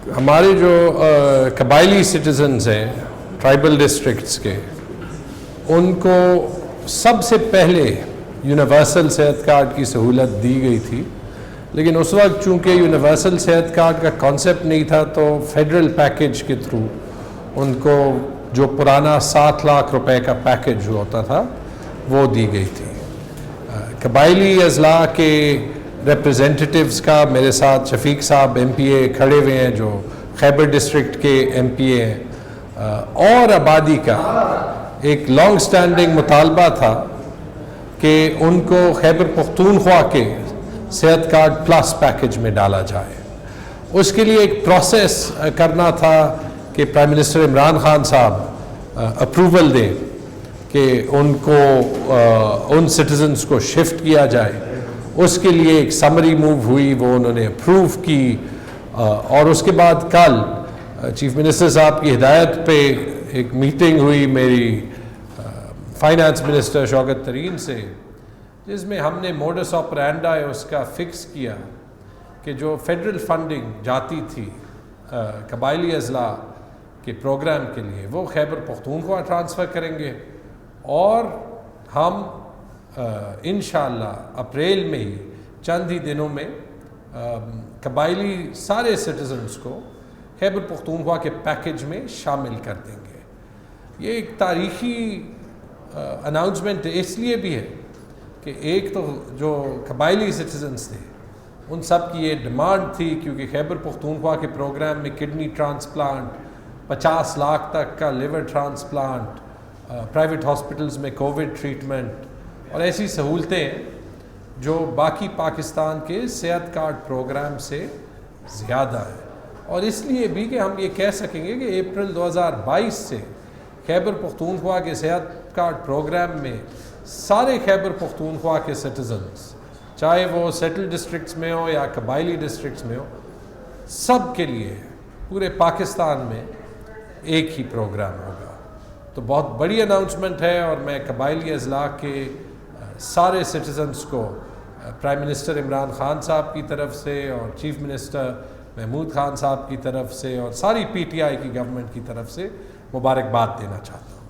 ہمارے جو قبائلی سٹیزنز ہیں ٹرائبل ڈسٹرکٹس کے، ان کو سب سے پہلے یونیورسل صحت کارڈ کی سہولت دی گئی تھی، لیکن اس وقت چونکہ یونیورسل صحت کارڈ کا کانسیپٹ نہیں تھا تو فیڈرل پیکیج کے تھرو ان کو جو پرانا 7 لاکھ روپے کا پیکیج ہوتا تھا وہ دی گئی تھی۔ قبائلی اضلاع کے ریپریزنٹیٹیوز کا میرے ساتھ شفیق صاحب ایم پی اے کھڑے ہوئے ہیں جو خیبر ڈسٹرکٹ کے ایم پی اے ہیں، اور آبادی کا ایک لانگ سٹینڈنگ مطالبہ تھا کہ ان کو خیبر پختونخوا کے صحت کارڈ پلس پیکیج میں ڈالا جائے۔ اس کے لیے ایک پروسیس کرنا تھا کہ پرائم منسٹر عمران خان صاحب اپروول دیں کہ ان کو ان سٹیزنز کو شفٹ کیا جائے۔ اس کے لیے ایک سمری موو ہوئی، وہ انہوں نے اپروو کی، اور اس کے بعد کل چیف منسٹر صاحب کی ہدایت پہ ایک میٹنگ ہوئی میری فائنانس منسٹر شوکت ترین سے، جس میں ہم نے موڈس آپرینڈا اس کا فکس کیا کہ جو فیڈرل فنڈنگ جاتی تھی قبائلی اضلاع کے پروگرام کے لیے وہ خیبر پختونخوا ٹرانسفر کریں گے، اور ہم انشاءاللہ اپریل میں ہی چند ہی دنوں میں قبائلی سارے سٹیزنز کو خیبر پختونخوا کے پیکیج میں شامل کر دیں گے۔ یہ ایک تاریخی اناؤنسمنٹ اس لیے بھی ہے کہ ایک تو جو قبائلی سٹیزنز تھے ان سب کی یہ ڈیمانڈ تھی، کیونکہ خیبر پختونخوا کے پروگرام میں کڈنی ٹرانسپلانٹ، 50 لاکھ تک کا لیور ٹرانسپلانٹ، پرائیویٹ ہاسپٹلز میں کووڈ ٹریٹمنٹ اور ایسی سہولتیں ہیں جو باقی پاکستان کے صحت کارڈ پروگرام سے زیادہ ہے، اور اس لیے بھی کہ ہم یہ کہہ سکیں گے کہ اپریل 2022 سے خیبر پختونخوا کے صحت کارڈ پروگرام میں سارے خیبر پختونخوا کے سٹیزنز، چاہے وہ سیٹل ڈسٹرکٹس میں ہو یا قبائلی ڈسٹرکٹس میں ہو، سب کے لیے پورے پاکستان میں ایک ہی پروگرام ہوگا۔ تو بہت بڑی اناؤنسمنٹ ہے، اور میں قبائلی اضلاع کے سارے سٹیزنز کو پرائم منسٹر عمران خان صاحب کی طرف سے اور چیف منسٹر محمود خان صاحب کی طرف سے اور ساری پی ٹی آئی کی گورنمنٹ کی طرف سے مبارکباد دینا چاہتا ہوں۔